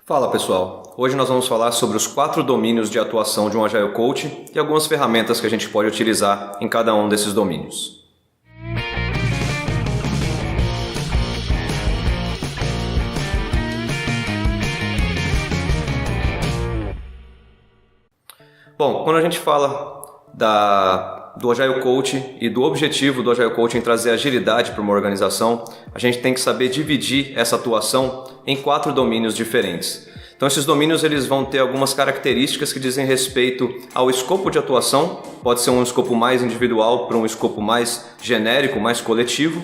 Fala pessoal, hoje nós vamos falar sobre os 4 domínios de atuação de um Agile Coach e algumas ferramentas que a gente pode utilizar em cada um desses domínios. Bom, quando a gente fala do Agile Coach e do objetivo do Agile Coach em trazer agilidade para uma organização, a gente tem que saber dividir essa atuação em 4 domínios diferentes. Então esses domínios eles vão ter algumas características que dizem respeito ao escopo de atuação, pode ser um escopo mais individual para um escopo mais genérico, mais coletivo,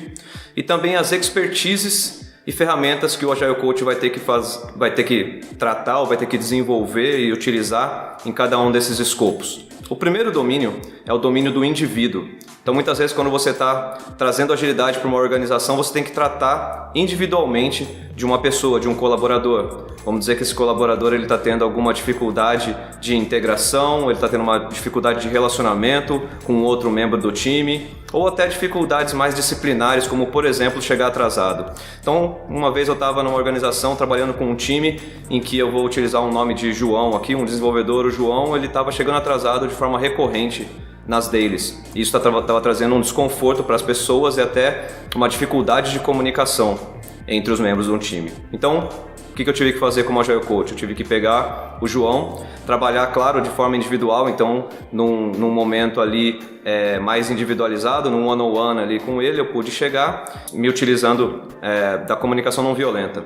e também as expertises e ferramentas que o Agile Coach vai ter que tratar ou vai ter que desenvolver e utilizar em cada um desses escopos. O primeiro domínio é o domínio do indivíduo. Então muitas vezes quando você está trazendo agilidade para uma organização, você tem que tratar individualmente de uma pessoa, de um colaborador. Vamos dizer que esse colaborador está tendo alguma dificuldade de integração, ele está tendo uma dificuldade de relacionamento com outro membro do time, ou até dificuldades mais disciplinares, como por exemplo chegar atrasado. Então uma vez eu estava numa organização trabalhando com um time em que eu vou utilizar o nome de João aqui, um desenvolvedor, o João, ele estava chegando atrasado de forma recorrente nas dailies. Isso estava trazendo um desconforto para as pessoas e até uma dificuldade de comunicação entre os membros do time. Então, o que eu tive que fazer como Agile Coach? Eu tive que pegar o João, trabalhar, claro, de forma individual, então num momento ali mais individualizado, num one-on-one ali com ele, eu pude chegar me utilizando da comunicação não violenta.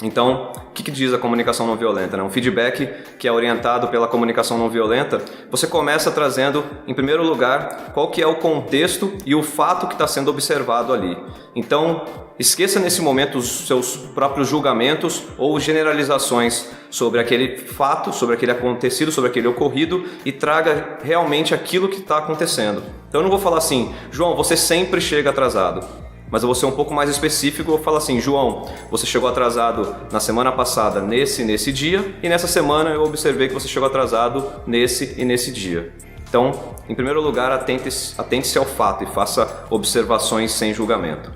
Então, o que diz a comunicação não violenta? Um feedback que é orientado pela comunicação não violenta, você começa trazendo, em primeiro lugar, qual que é o contexto e o fato que está sendo observado ali. Então, esqueça nesse momento os seus próprios julgamentos ou generalizações sobre aquele fato, sobre aquele acontecido, sobre aquele ocorrido e traga realmente aquilo que está acontecendo. Então, eu não vou falar assim, João, você sempre chega atrasado. Mas eu vou ser um pouco mais específico, eu vou falar assim, João, você chegou atrasado na semana passada nesse dia e nessa semana eu observei que você chegou atrasado nesse e nesse dia. Então, em primeiro lugar, atente-se ao fato e faça observações sem julgamento.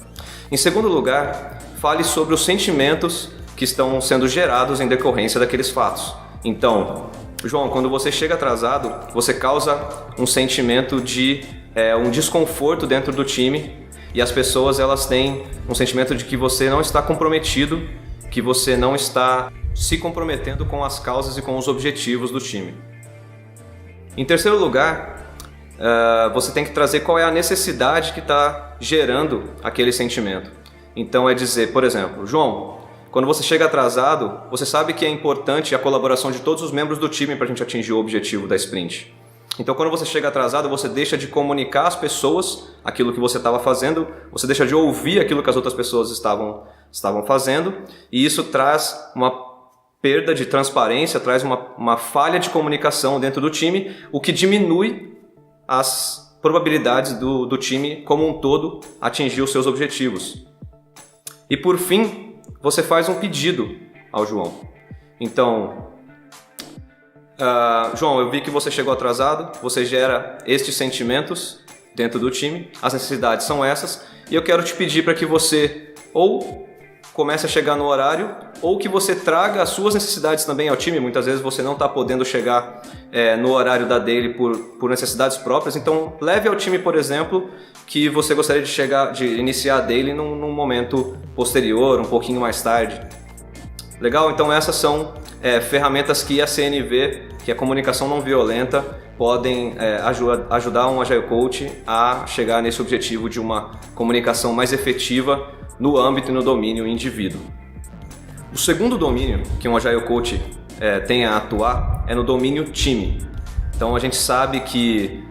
Em segundo lugar, fale sobre os sentimentos que estão sendo gerados em decorrência daqueles fatos. Então, João, quando você chega atrasado, você causa um sentimento de um desconforto dentro do time. E as pessoas elas têm um sentimento de que você não está comprometido, que você não está se comprometendo com as causas e com os objetivos do time. Em terceiro lugar, você tem que trazer qual é a necessidade que está gerando aquele sentimento. Então é dizer, por exemplo, João, quando você chega atrasado, você sabe que é importante a colaboração de todos os membros do time para a gente atingir o objetivo da sprint. Então, quando você chega atrasado, você deixa de comunicar às pessoas aquilo que você estava fazendo, você deixa de ouvir aquilo que as outras pessoas estavam fazendo, e isso traz uma perda de transparência, traz uma falha de comunicação dentro do time, o que diminui as probabilidades do time como um todo atingir os seus objetivos. E por fim, você faz um pedido ao João. Então, João, eu vi que você chegou atrasado, você gera estes sentimentos dentro do time, as necessidades são essas, e eu quero te pedir para que você ou comece a chegar no horário, ou que você traga as suas necessidades também ao time. Muitas vezes você não está podendo chegar no horário da daily por necessidades próprias, então leve ao time, por exemplo, que você gostaria de iniciar a daily num momento posterior, um pouquinho mais tarde. Legal? Então essas são ferramentas que a CNV, que é a comunicação não violenta, podem ajudar um Agile Coach a chegar nesse objetivo de uma comunicação mais efetiva no âmbito e no domínio indivíduo. O segundo domínio que um Agile Coach tem a atuar é no domínio time. Então a gente sabe que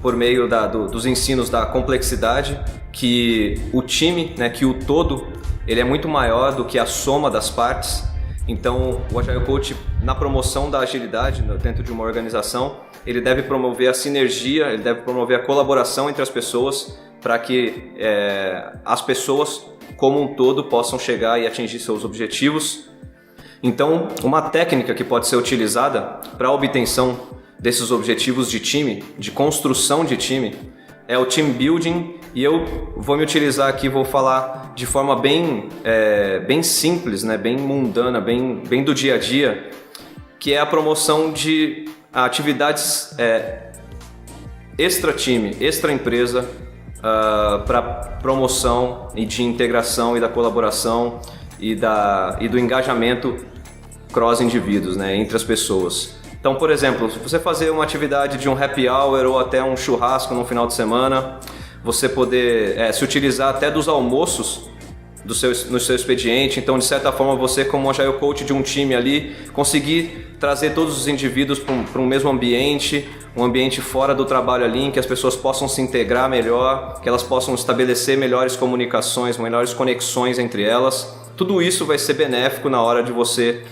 por meio dos ensinos da complexidade, que o time, que o todo, ele é muito maior do que a soma das partes. Então, o Agile Coach, na promoção da agilidade dentro de uma organização, ele deve promover a sinergia, ele deve promover a colaboração entre as pessoas para que as pessoas como um todo possam chegar e atingir seus objetivos. Então, uma técnica que pode ser utilizada para a obtenção desses objetivos de time, de construção de time, é o team building E eu vou me utilizar aqui, vou falar de forma bem simples, né? Bem mundana, bem do dia a dia, que é a promoção de atividades extra-time, extra-empresa, para promoção e de integração e da colaboração e do engajamento cross-indivíduos, né, entre as pessoas. Então, por exemplo, se você fazer uma atividade de um happy hour ou até um churrasco no final de semana, você poder se utilizar até dos almoços no seu expediente. Então, de certa forma, você como Agile Coach de um time ali, conseguir trazer todos os indivíduos para um mesmo ambiente, um ambiente fora do trabalho ali, em que as pessoas possam se integrar melhor, que elas possam estabelecer melhores comunicações, melhores conexões entre elas. Tudo isso vai ser benéfico na hora de você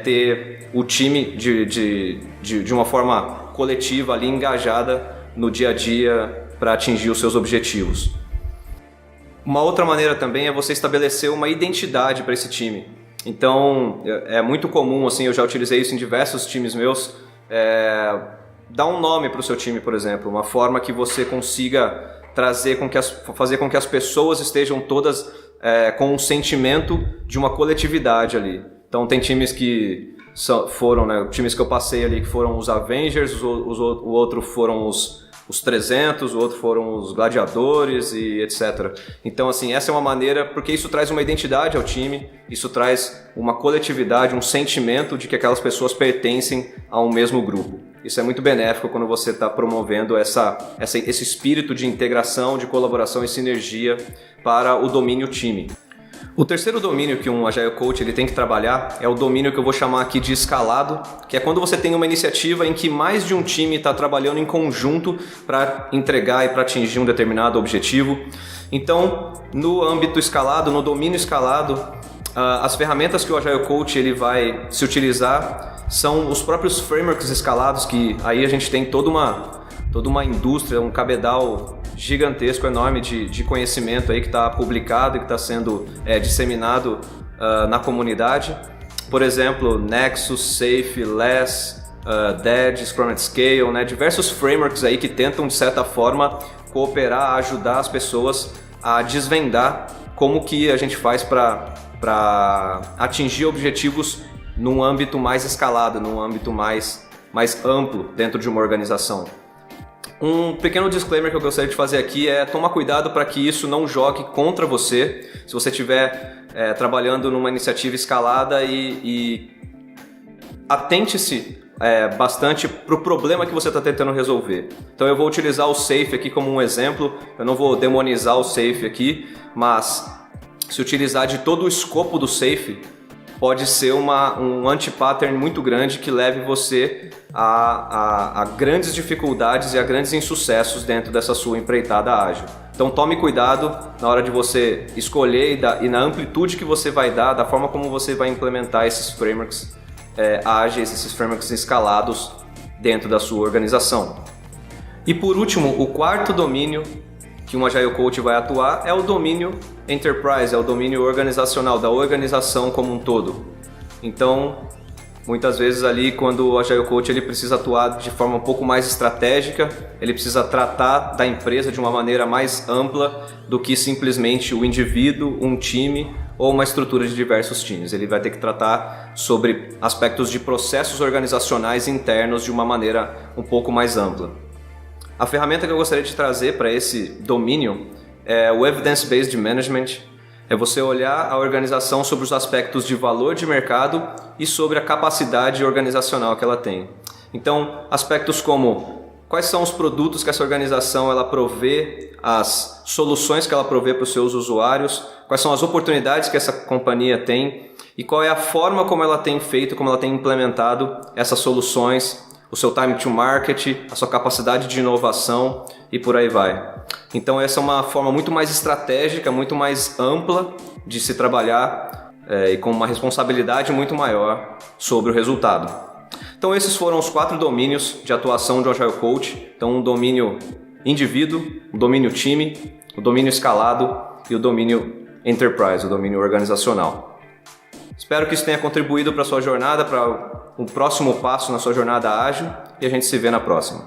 ter o time de uma forma coletiva ali, engajada no dia a dia para atingir os seus objetivos. Uma outra maneira também é você estabelecer uma identidade para esse time. Então, é muito comum, assim, eu já utilizei isso em diversos times meus, dar um nome para o seu time, por exemplo, uma forma que você consiga fazer com que as pessoas estejam todas com um sentimento de uma coletividade ali. Então, tem times que foram, né, times que eu passei ali, que foram os Avengers, o outro foram os 300, o outro foram os gladiadores e etc. Então, assim, essa é uma maneira, porque isso traz uma identidade ao time, isso traz uma coletividade, um sentimento de que aquelas pessoas pertencem a um mesmo grupo. Isso é muito benéfico quando você está promovendo esse espírito de integração, de colaboração e sinergia para o domínio time. O terceiro domínio que um Agile Coach ele tem que trabalhar é o domínio que eu vou chamar aqui de escalado, que é quando você tem uma iniciativa em que mais de um time está trabalhando em conjunto para entregar e para atingir um determinado objetivo. Então, no âmbito escalado, no domínio escalado, as ferramentas que o Agile Coach ele vai se utilizar são os próprios frameworks escalados, que aí a gente tem toda uma indústria, um cabedal gigantesco, enorme de conhecimento aí que está publicado e que está sendo disseminado na comunidade. Por exemplo, Nexus, Safe, Less, DED, Scrum at Scale, né? Diversos frameworks aí que tentam, de certa forma, cooperar, ajudar as pessoas a desvendar como que a gente faz para atingir objetivos num âmbito mais escalado, num âmbito mais amplo dentro de uma organização. Um pequeno disclaimer que eu gostaria de fazer aqui é tomar cuidado para que isso não jogue contra você, se você estiver trabalhando numa iniciativa escalada e atente-se bastante para o problema que você está tentando resolver. Então eu vou utilizar o Safe aqui como um exemplo, eu não vou demonizar o Safe aqui, mas se utilizar de todo o escopo do Safe, pode ser um anti-pattern muito grande que leve você a grandes dificuldades e a grandes insucessos dentro dessa sua empreitada ágil. Então tome cuidado na hora de você escolher e na amplitude que você vai dar, da forma como você vai implementar esses frameworks ágeis, esses frameworks escalados dentro da sua organização. E por último, o quarto domínio que um Agile Coach vai atuar é o domínio Enterprise, é o domínio organizacional, da organização como um todo. Então, muitas vezes ali, quando o Agile Coach ele precisa atuar de forma um pouco mais estratégica, ele precisa tratar da empresa de uma maneira mais ampla do que simplesmente o indivíduo, um time ou uma estrutura de diversos times. Ele vai ter que tratar sobre aspectos de processos organizacionais internos de uma maneira um pouco mais ampla. A ferramenta que eu gostaria de trazer para esse domínio é o Evidence-Based Management. É você olhar a organização sobre os aspectos de valor de mercado e sobre a capacidade organizacional que ela tem. Então, aspectos como quais são os produtos que essa organização ela provê, as soluções que ela provê para os seus usuários, quais são as oportunidades que essa companhia tem e qual é a forma como ela tem feito, como ela tem implementado essas soluções, o seu time to market, a sua capacidade de inovação e por aí vai. Então essa é uma forma muito mais estratégica, muito mais ampla de se trabalhar e com uma responsabilidade muito maior sobre o resultado. Então esses foram os 4 domínios de atuação do Agile Coach. Então um domínio indivíduo, o domínio time, o domínio escalado e o domínio enterprise, o domínio organizacional. Espero que isso tenha contribuído para a sua jornada, para um próximo passo na sua jornada ágil e a gente se vê na próxima.